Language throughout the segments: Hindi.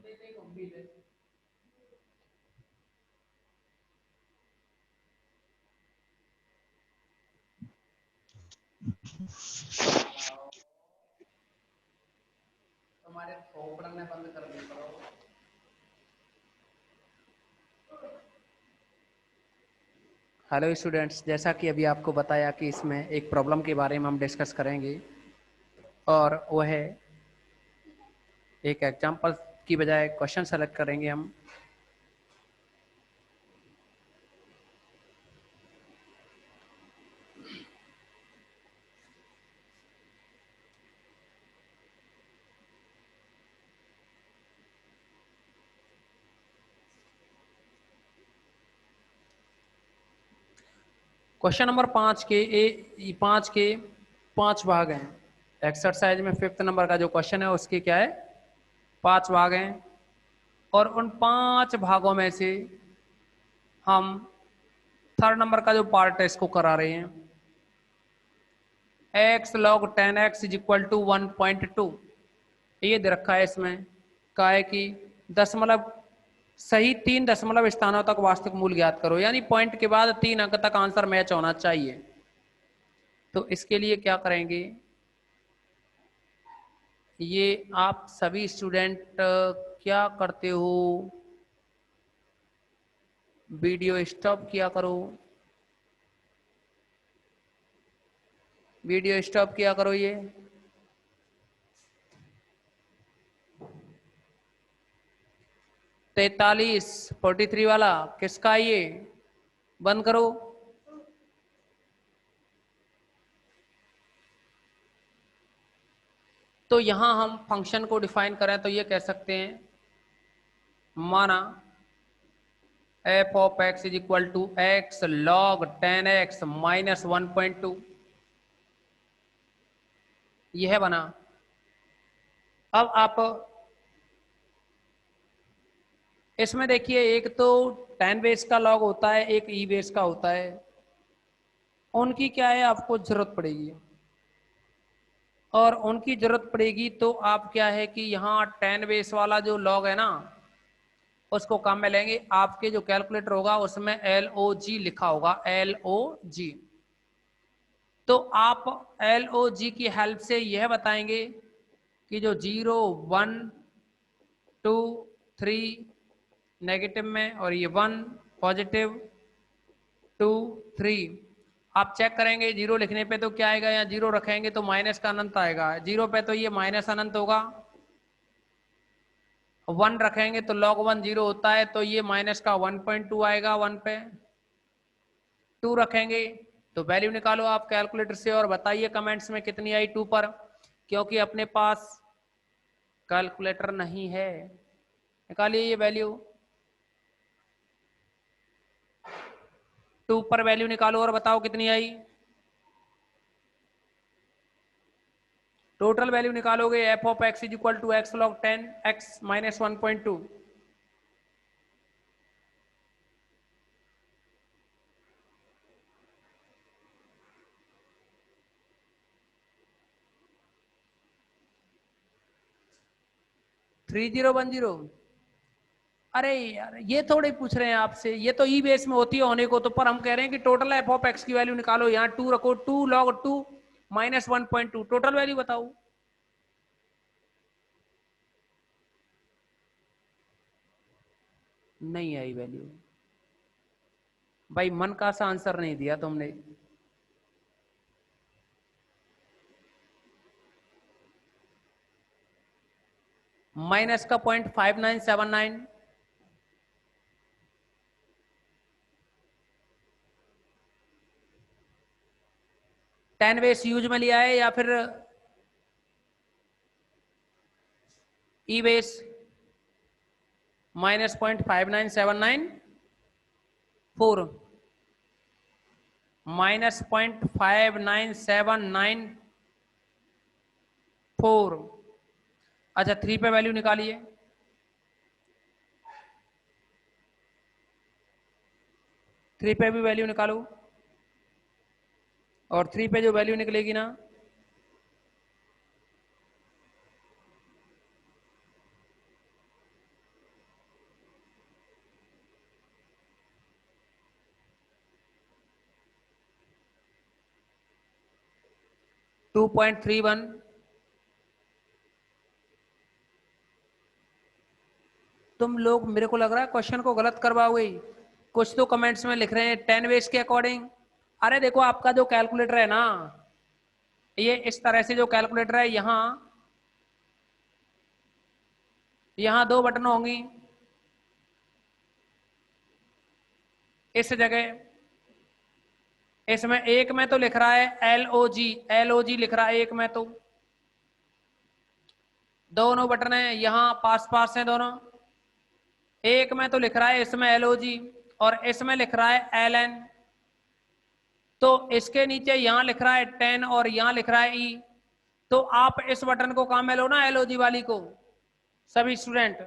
तुम्हारे फोपड़ने बंद कर दी करो। हेलो स्टूडेंट्स, जैसा कि अभी आपको बताया कि इसमें एक प्रॉब्लम के बारे में हम डिस्कस करेंगे और वह है एक एग्जांपल की बजाय क्वेश्चन सेलेक्ट करेंगे हम। क्वेश्चन नंबर 5 भाग हैं। एक्सरसाइज में 5th नंबर का जो क्वेश्चन है उसके क्या है, 5 भाग हैं और उन 5 भागों में से हम 3rd नंबर का जो पार्ट है इसको करा रहे हैं। x log 10x is equal to 1.2 ये दे रखा है। इसमें कहा है कि दशमलव सही 3 दशमलव स्थानों तक वास्तविक मूल्य ज्ञात करो, यानी पॉइंट के बाद 3 अंक तक आंसर मैच होना चाहिए। तो इसके लिए क्या करेंगे, ये आप सभी स्टूडेंट क्या करते हो, वीडियो स्टॉप किया करो, वीडियो स्टॉप किया करो। ये 43 वाला किसका है, ये बंद करो। तो यहां हम फंक्शन को डिफाइन करें तो ये कह सकते हैं, माना f of x is equal to x log 10x minus 1.2, यह बना। अब आप इसमें देखिए, एक तो 10 बेस का लॉग होता है, एक ई बेस का होता है। उनकी क्या है, आपको जरूरत पड़ेगी और उनकी जरूरत पड़ेगी तो आप क्या है कि यहाँ 10 बेस वाला जो लॉग है ना उसको काम में लेंगे। आपके जो कैलकुलेटर होगा उसमें LOG लिखा होगा, LOG। तो आप LOG की हेल्प से यह बताएंगे कि जो 0 1 2 3 नेगेटिव में और ये 1 पॉजिटिव 2 3, आप चेक करेंगे 0 लिखने पे तो क्या आएगा, या 0 रखेंगे तो माइनस का अनंत आएगा। 0 पे तो ये माइनस अनंत होगा, 1 रखेंगे तो log 1 0 होता है तो ये माइनस का 1.2 आएगा। 1 पे 2 रखेंगे तो वैल्यू निकालो आप कैलकुलेटर से और बताइए कमेंट्स में कितनी आई 2 पर। क्योंकि अपने पास कैलकुलेटर नहीं है, निकालिए ये वैल्यू। 2 पर वैल्यू निकालो और बताओ कितनी आई। टोटल वैल्यू निकालोगे f of x is equal to x log 10x minus 1.2। Three zero one zero. अरे यार ये थोड़े पूछ रहे हैं आपसे, ये तो ई बेस में होती है होने को, तो पर हम कह रहे हैं कि टोटल एफ ऑफ एक्स की वैल्यू निकालो। यहाँ 2 रखो, 2 log 2 माइनस 1.2, टोटल वैल्यू बताओ। नहीं आई वैल्यू भाई, मन का सा आंसर नहीं दिया तुमने। माइनस का 0.5979, 10 बेस यूज में लिया है या फिर ई बेस। Minus 0.59794 minus 0.59794। अच्छा 3 पे वैल्यू निकालिए। 3 पे भी वैल्यू निकालो और 3 पे जो वैल्यू निकलेगी ना, 2.31। तुम लोग मेरे को लग रहा है क्वेश्चन को गलत करवाओगे। कुछ तो कमेंट्स में लिख रहे हैं 10 वेज के अकॉर्डिंग। अरे देखो आपका जो कैलकुलेटर है ना, ये इस तरह से जो कैलकुलेटर है, यहां 2 बटन होंगी इस जगह। इसमें एक में तो लिख रहा है LOG लिख रहा है एक में, तो दोनों बटन है यहां पास पास हैं दोनों। एक में तो लिख रहा है इसमें LOG और इसमें लिख रहा है LN। तो इसके नीचे यहां लिख रहा है 10 और यहां लिख रहा है E। तो आप इस बटन को काम में लो ना, LOG वाली को, सभी स्टूडेंट।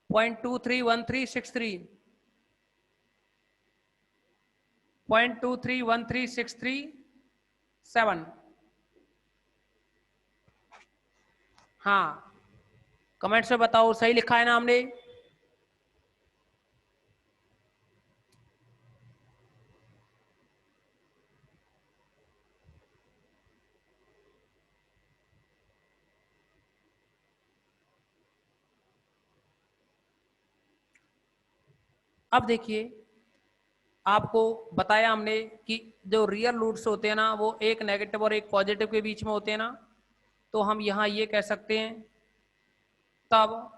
.231363 .231367। हाँ, कमेंट्स में बताओ सही लिखा है ना हमने। अब देखिए, आपको बताया हमने कि जो रियल रूट्स होते हैं ना, वो एक नेगेटिव और एक पॉजिटिव के बीच में होते हैं ना। तो हम यहां ये कह सकते हैं, तब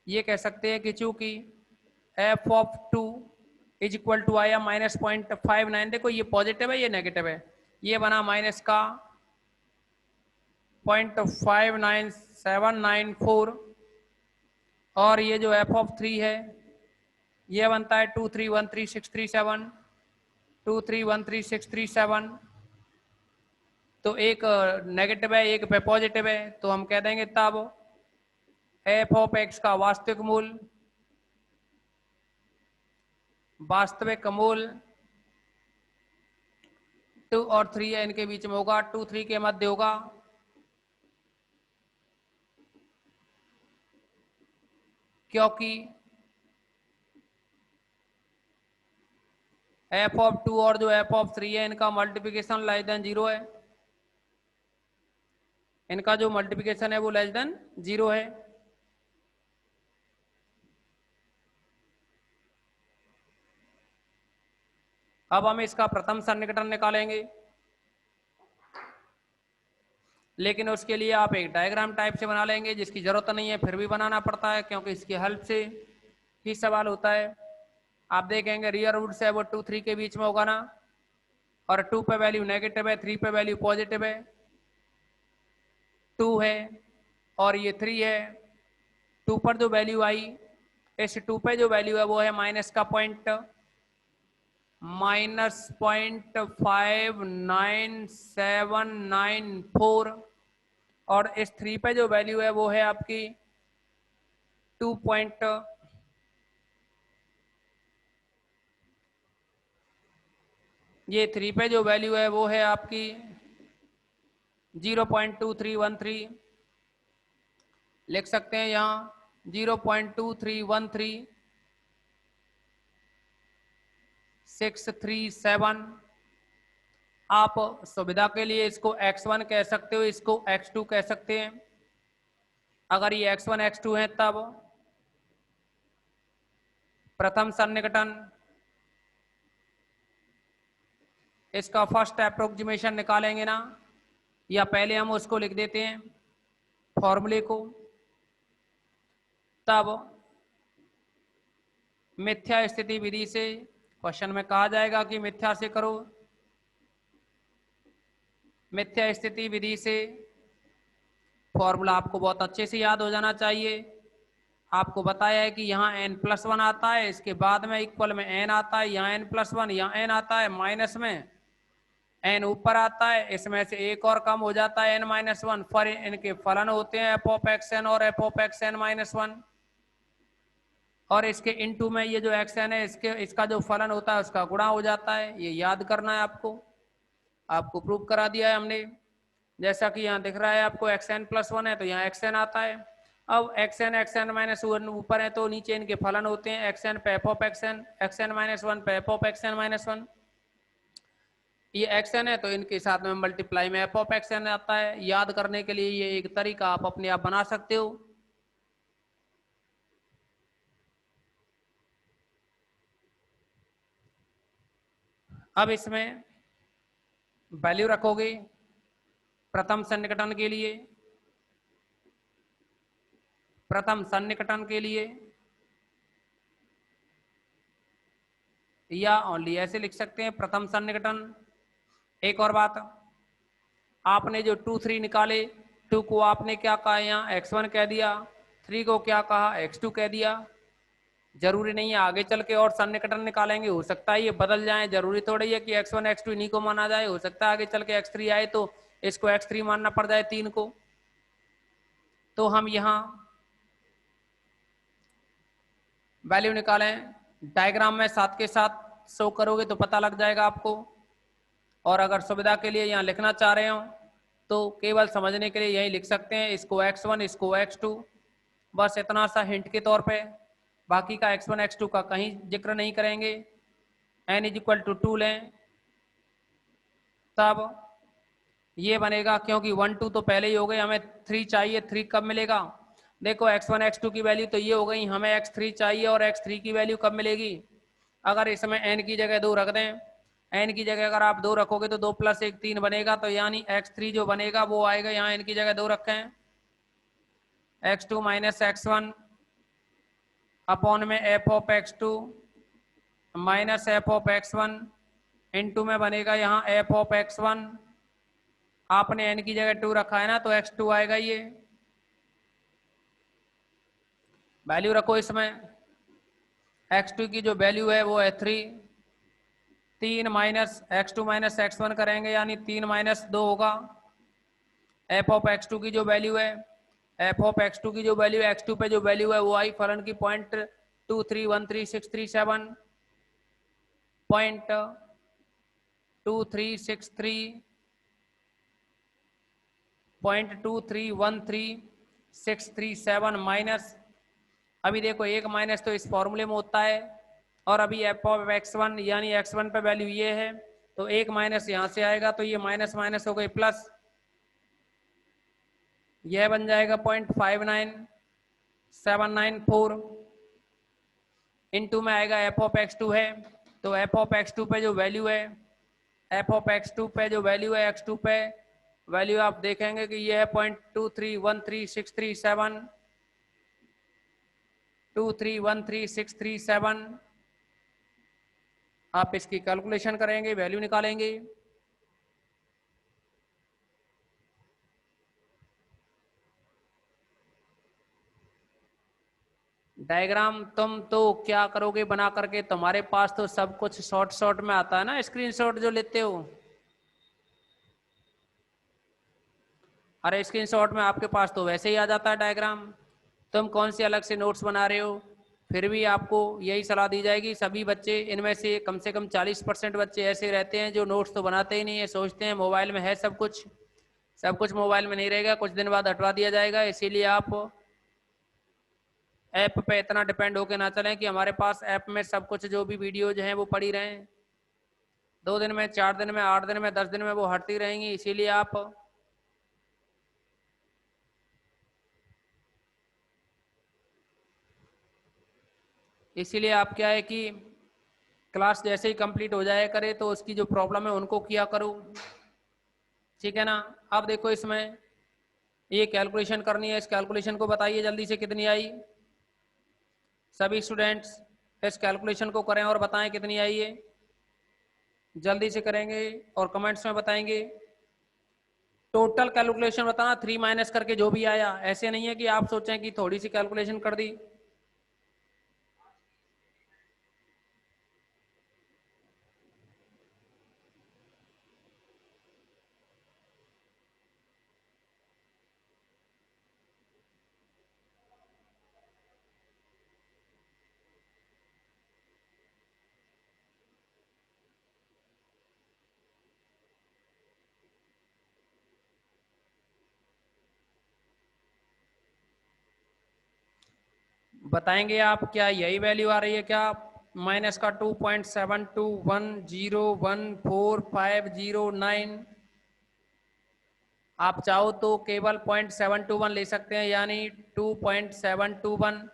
ये कह सकते हैं कि चूंकि f(2) इज इक्वल टू आया -0.59। देखो ये पॉजिटिव है, ये नेगेटिव है, ये बना माइनस का 0.59794 और ये जो f(3) है ये बनता है 2313637 2313637। तो एक नेगेटिव है, एक पे पॉजिटिव है, तो हम कह देंगे तब f(x) का वास्तविक मूल 2 और 3 है, इनके बीच में होगा, 2 3 के मध्य होगा। क्योंकि f(2) और जो f(3) है इनका मल्टीप्लिकेशन लेस देन 0 है। इनका जो मल्टीप्लिकेशन है वो लेस देन 0 है। अब हम इसका प्रथम सन्निकटन निकालेंगे, लेकिन उसके लिए आप एक डायग्राम टाइप से बना लेंगे, जिसकी जरूरत नहीं है, फिर भी बनाना पड़ता है क्योंकि इसकी हेल्प से ही सवाल होता है। आप देखेंगे रियल रूट्स है वो 2 3 के बीच में होगा ना, और 2 पे वैल्यू नेगेटिव है, 3 पे वैल्यू पॉजिटिव है, 2 है और ये 3 है। 2 पर जो वैल्यू आई, इस 2 पे जो वैल्यू है वो है -.59794 और इस 3 पे जो वैल्यू है वो है आपकी 2 ये 3 पे जो वैल्यू है वो है आपकी 0.2313। लिख सकते हैं यहां 0.2313 आप सुविधा के लिए इसको x1 कह सकते हो, इसको x2 कह सकते हैं। अगर ये x1 x2 है तब प्रथम सन्निकटन, इसका फर्स्ट अप्रोक्सीमेशन निकालेंगे ना, या पहले हम उसको लिख देते हैं फॉर्मूले को। तब मिथ्या स्थिति विधि से, क्वेश्चन में कहा जाएगा कि मिथ्या से करो, मिथ्या स्थिति विधि से फॉर्मूला आपको बहुत अच्छे से याद हो जाना चाहिए। आपको बताया है कि यहाँ n+1 आता है, इसके बाद में इक्वल में n आता है, यहाँ n+1, यहाँ n आता है, माइनस में n ऊपर आता है, इसमें से एक और कम हो जाता है n-1, फिर इनके फलन होते हैं f(x(n) और f(x(n-1), और इसके इनटू में ये जो xn है इसका जो फलन होता है उसका गुणा हो जाता है। ये याद करना है आपको प्रूव करा दिया है हमने। जैसा कि यहाँ दिख रहा है आपको xn+1 है तो यहाँ xn आता है। अब xn-1 ऊपर है तो नीचे इनके फलन होते हैं, xn पे f(xn), xn-1 पे f(xn-1). ये xn है तो इनके साथ में मल्टीप्लाई में f(xn) आता है। याद करने के लिए ये एक तरीका आप अपने आप बना सकते हो। अब इसमें वैल्यू रखोगे प्रथम सन्निकटन के लिए, या ओनली ऐसे लिख सकते हैं प्रथम सन्निकटन। एक और बात, आपने जो 2, 3 निकाले, 2 को आपने क्या कहा यहाँ x1 कह दिया, 3 को क्या कहा x2 कह दिया। जरूरी नहीं है आगे चल के और सन्निकटन निकालेंगे, हो सकता है ये बदल जाए, जरूरी थोड़ी है कि x1 x2 इन्हीं को माना जाए, हो सकता है आगे चल के x3 आए तो इसको x3 मानना पड़ जाए 3 को। तो हम यहाँ वैल्यू निकालें, डायग्राम में साथ के साथ शो करोगे तो पता लग जाएगा आपको, और अगर सुविधा के लिए यहाँ लिखना चाह रहे हो तो केवल समझने के लिए यही लिख सकते हैं, इसको x1 इसको x2, बस इतना सा हिंट के तौर पे। बाकी का x1 x2 का कहीं जिक्र नहीं करेंगे। n=2 लें तब ये बनेगा, क्योंकि 1 2 तो पहले ही हो गए, हमें 3 चाहिए, 3 कब मिलेगा। देखो x1 x2 की वैल्यू तो ये हो गई, हमें x3 चाहिए और x3 की वैल्यू कब मिलेगी। अगर इसमें n की जगह 2 रख दें, n की जगह अगर आप 2 रखोगे तो 2 + 1 3 बनेगा, तो यानी x3 जो बनेगा वो आएगा, यहाँ n की जगह 2 रखें, x2 - x1 अपॉन में f(x2) - f(x1) इनटू में बनेगा यहाँ f(x1). आपने n की जगह 2 रखा है ना तो x2 आएगा। ये वैल्यू रखो, इसमें x2 की जो वैल्यू है वो है 3, 3 - x2 - x1 करेंगे यानी 3 - 2 होगा। f(x2) की जो वैल्यू है, f(x2) की जो वैल्यू है, x2 पे जो वैल्यू है वो आई फलन की 0.2313637, 0.2313637 माइनस, अभी देखो एक माइनस तो इस फॉर्मूले में होता है, और अभी f(x1) यानी x1 पे वैल्यू ये है तो एक माइनस यहाँ से आएगा, तो ये माइनस माइनस हो गई प्लस, यह बन जाएगा 0.59794 इनटू में आएगा f(x2) है, तो f(x2) पे जो वैल्यू है, f(x2) पे जो वैल्यू है, x2 पे वैल्यू आप देखेंगे कि ये है 0.2313637, 2313637। आप इसकी कैलकुलेशन करेंगे, वैल्यू निकालेंगे। डायग्राम तुम तो क्या करोगे बना करके, तुम्हारे पास तो सब कुछ शॉर्ट में आता है ना, स्क्रीनशॉट जो लेते हो। अरे स्क्रीनशॉट में आपके पास तो वैसे ही आ जाता है डायग्राम, तुम कौन से अलग से नोट्स बना रहे हो। फिर भी आपको यही सलाह दी जाएगी, सभी बच्चे, इनमें से कम 40% बच्चे ऐसे रहते हैं जो नोट्स तो बनाते ही नहीं है, सोचते हैं मोबाइल में है सब कुछ मोबाइल में नहीं रहेगा, कुछ दिन बाद हटवा दिया जाएगा। इसीलिए आप ऐप पे इतना डिपेंड होके ना चलें कि हमारे पास ऐप में सब कुछ जो भी वीडियोज हैं वो पड़ी रहें, 2 दिन में, 4 दिन में, 8 दिन में, 10 दिन में वो हटती रहेंगी। इसीलिए आप क्या है कि क्लास जैसे ही कंप्लीट हो जाए करे तो उसकी जो प्रॉब्लम है उनको किया करो, ठीक है ना। अब देखो इसमें ये कैलकुलेशन करनी है, इस कैलकुलेशन को बताइए जल्दी से कितनी आई। सभी स्टूडेंट्स इस कैलकुलेशन को करें और बताएं कितनी आई है, जल्दी से करेंगे और कमेंट्स में बताएंगे। टोटल कैलकुलेशन बताना, 3 माइनस करके जो भी आया। ऐसे नहीं है कि आप सोचें कि थोड़ी सी कैलकुलेशन कर दी, बताएंगे आप क्या यही वैल्यू आ रही है क्या? माइनस का 2.7210145509। आप चाहो तो केवल 0.721 ले सकते हैं, यानी 2.721।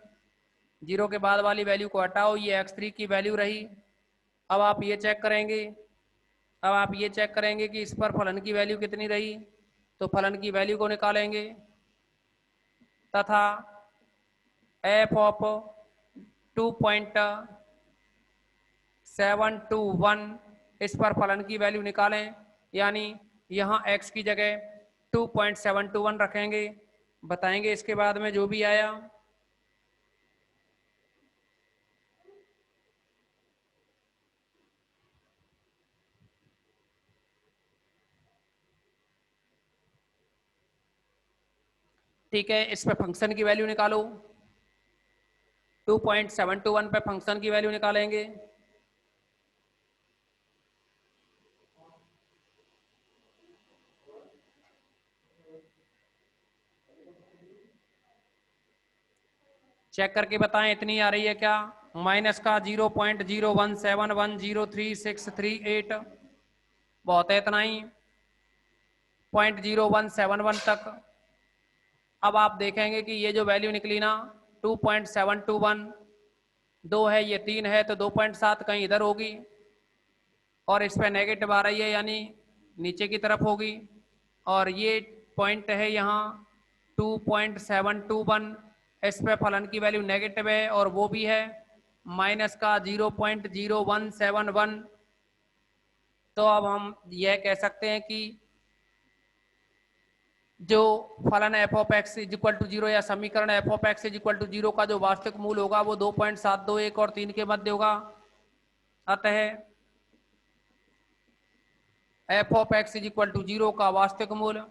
जीरो के बाद वाली वैल्यू को हटाओ, ये x3 की वैल्यू रही। अब आप ये चेक करेंगे, कि इस पर फलन की वैल्यू कितनी रही। तो फलन की वैल्यू को निकालेंगे तथा f ऑफ 2.721 इस पर फलन की वैल्यू निकालें, यानी यहाँ x की जगह 2.721 रखेंगे। बताएंगे इसके बाद में जो भी आया। ठीक है, इस पे फंक्शन की वैल्यू निकालो। 2.721 पे फंक्शन की वैल्यू निकालेंगे। चेक करके बताएं इतनी आ रही है क्या? माइनस का 0.017103638, बहुत है इतना ही, 0.0171 तक। अब आप देखेंगे कि ये जो वैल्यू निकली ना 2.721, 2 है ये 3 है तो 2.7 कहीं इधर होगी, और इस पे नेगेटिव आ रही है यानी नीचे की तरफ होगी। और ये पॉइंट है यहाँ 2.721, इस पे फलन की वैल्यू नेगेटिव है और वो भी है माइनस का 0.0171। तो अब हम यह कह सकते हैं कि जो फलन F of X is equal to zero, या समीकरण F of X is equal to zero का जो वास्तविक मूल होगा वो 2.721 और 3 के मध्य होगा। अतः F of X is equal to zero का वास्तविक मूल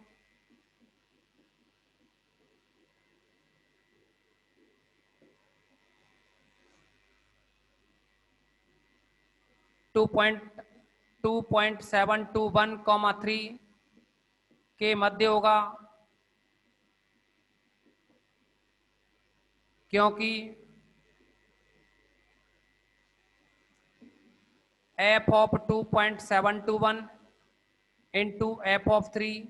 2.721, 3 के मध्य होगा, क्योंकि F of 2.721 into F of 3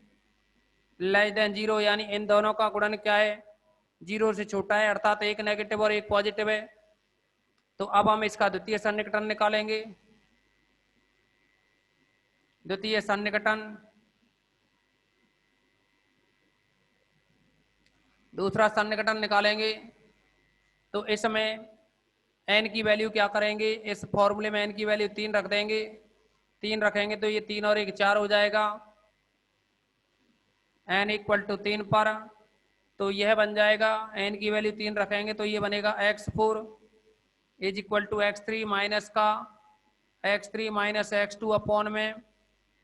less than zero, यानी इन दोनों का गुणन क्या है? जीरो से छोटा है, अर्थात एक नेगेटिव और एक पॉजिटिव है। तो अब हम इसका द्वितीय सन्निकटन निकालेंगे। द्वितीय सन्निकटन, दूसरा सन्निकटन निकालेंगे। तो इसमें n की वैल्यू क्या करेंगे? इस फॉर्मूले में n की वैल्यू 3 रख देंगे। 3 रखेंगे तो ये 3 और 1 4 हो जाएगा, n इक्वल टू 3 पर। तो यह बन जाएगा, n की वैल्यू 3 रखेंगे तो ये बनेगा x4 is equal to x3 minus का x3 माइनस x2 अपॉन में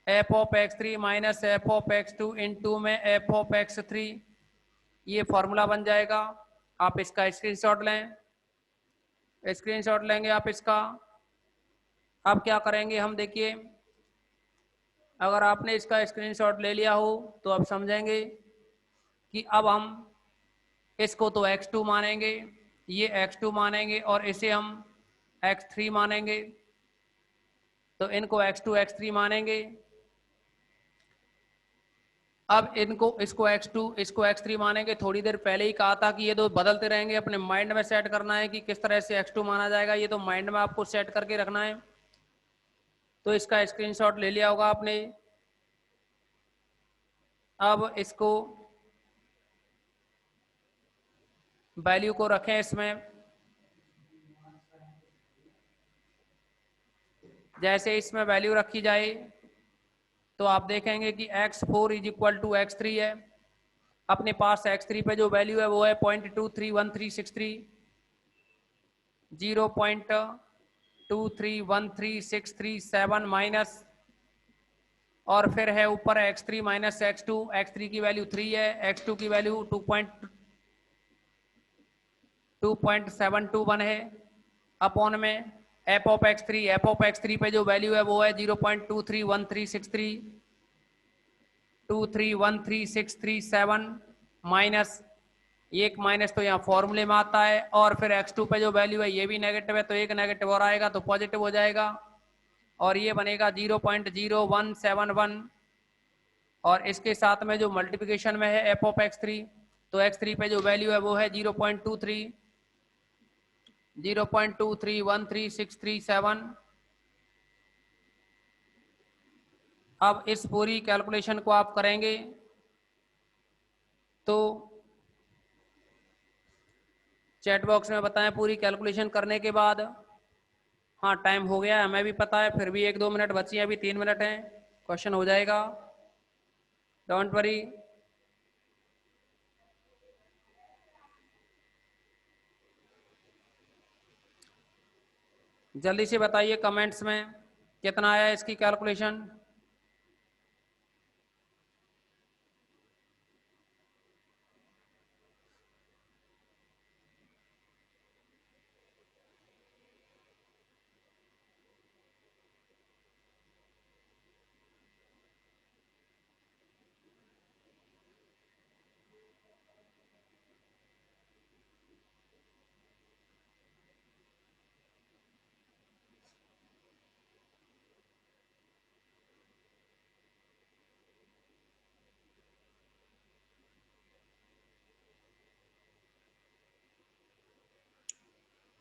f of x3 minus f of x2 into में f ऑफ x3। ये फॉर्मूला बन जाएगा। आप इसका स्क्रीनशॉट लें, स्क्रीनशॉट लेंगे आप इसका। अब क्या करेंगे हम, देखिए अगर आपने इसका स्क्रीनशॉट ले लिया हो तो आप समझेंगे कि अब हम इसको तो x2 मानेंगे, ये x2 मानेंगे और इसे हम x3 मानेंगे। तो इनको x2 x3 मानेंगे। अब इनको इसको x2 इसको x3 मानेंगे। थोड़ी देर पहले ही कहा था कि ये दो बदलते रहेंगे, अपने माइंड में सेट करना है कि किस तरह से x2 माना जाएगा, ये तो माइंड में आपको सेट करके रखना है। तो इसका स्क्रीनशॉट ले लिया होगा आपने। अब इसको वैल्यू को रखें इसमें, जैसे इसमें वैल्यू रखी जाए तो आप देखेंगे कि x4 is equal to x3 है। अपने पास x3 पे जो वैल्यू है वो है 0.231363, 0.231367 माइनस, और फिर है ऊपर x3 माइनस x2। x3 की वैल्यू 3 है, x2 की वैल्यू 2.721 है, अपॉन में f of x3। f of x3 पे जो वैल्यू है वो है 0.231363, 2313637 माइनस एक माइनस तो यहाँ फॉर्मूले में आता है, और फिर x2 पे जो वैल्यू है ये भी नेगेटिव है, तो एक नेगेटिव और आएगा तो पॉजिटिव हो जाएगा, और ये बनेगा 0.0171, और इसके साथ में जो मल्टीप्लिकेशन में है एफ ऑफ x3, तो x3 पे जो वैल्यू है वो है 0.23 अब इस पूरी कैलकुलेशन को आप करेंगे तो चैट बॉक्स में बताएं पूरी कैलकुलेशन करने के बाद। हाँ टाइम हो गया है हमें भी पता है, फिर भी 1-2 मिनट बची हैं, अभी 3 मिनट हैं, क्वेश्चन हो जाएगा, डोंट वरी। जल्दी से बताइए कमेंट्स में कितना आया इसकी कैलकुलेशन।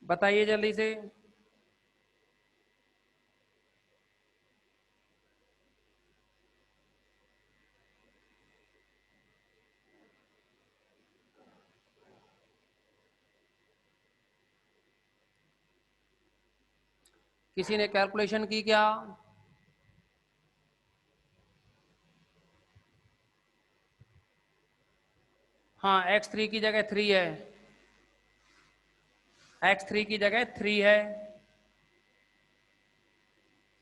बताइए जल्दी से। किसी ने कैलकुलेशन की क्या? हाँ x3 की जगह 3 है, x3 की जगह 3 है,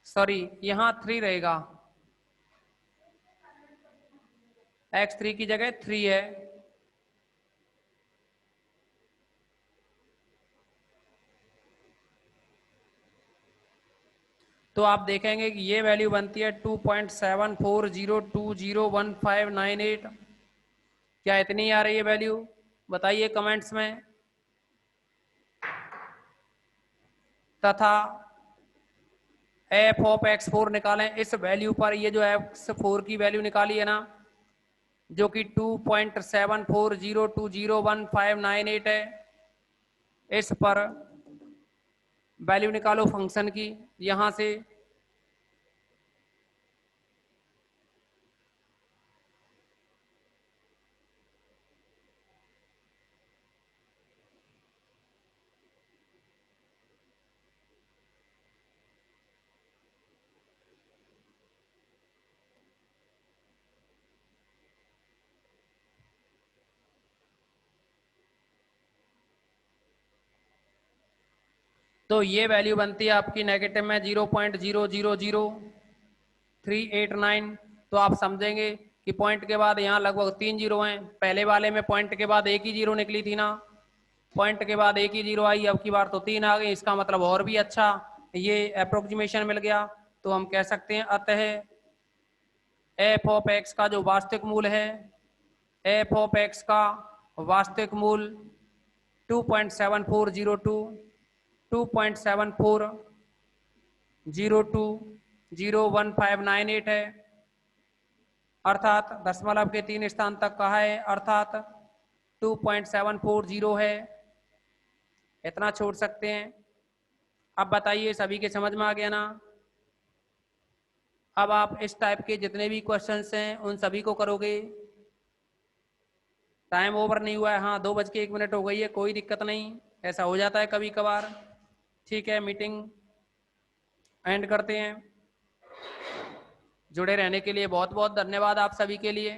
सॉरी यहाँ 3 रहेगा, x3 की जगह 3 है। तो आप देखेंगे कि ये वैल्यू बनती है 2.74020158। क्या इतनी आ रही है वैल्यू? बताइए कमेंट्स में। तथा एफ ऑफ x4 निकालें इस वैल्यू पर, ये जो x4 की वैल्यू निकाली है ना, जो कि 2.74020158 है, इस पर वैल्यू निकालो फंक्शन की यहां से। तो ये वैल्यू बनती है आपकी नेगेटिव में 0.000389। तो आप समझेंगे कि पॉइंट के बाद यहाँ लगभग 3 जीरो हैं, पहले वाले में पॉइंट के बाद एक ही जीरो निकली थी ना, पॉइंट के बाद एक ही जीरो आई, अब की बार तो 3 आ गई, इसका मतलब और भी अच्छा ये अप्रोक्सीमेशन मिल गया। तो हम कह सकते हैं अतः एफ ऑफ एक्स का जो वास्तविक मूल है, एफ ऑफ एक्स का वास्तविक मूल 2.7402 2.74020158 है, अर्थात दशमलव के 3 स्थान तक का है, अर्थात 2.740 है। इतना छोड़ सकते हैं। अब बताइए सभी के समझ में आ गया ना? अब आप इस टाइप के जितने भी क्वेश्चंस हैं उन सभी को करोगे। टाइम ओवर नहीं हुआ है, हाँ 2:01 हो गई है, कोई दिक्कत नहीं, ऐसा हो जाता है कभी कभार। ठीक है, मीटिंग एंड करते हैं। जुड़े रहने के लिए बहुत बहुत धन्यवाद आप सभी के लिए।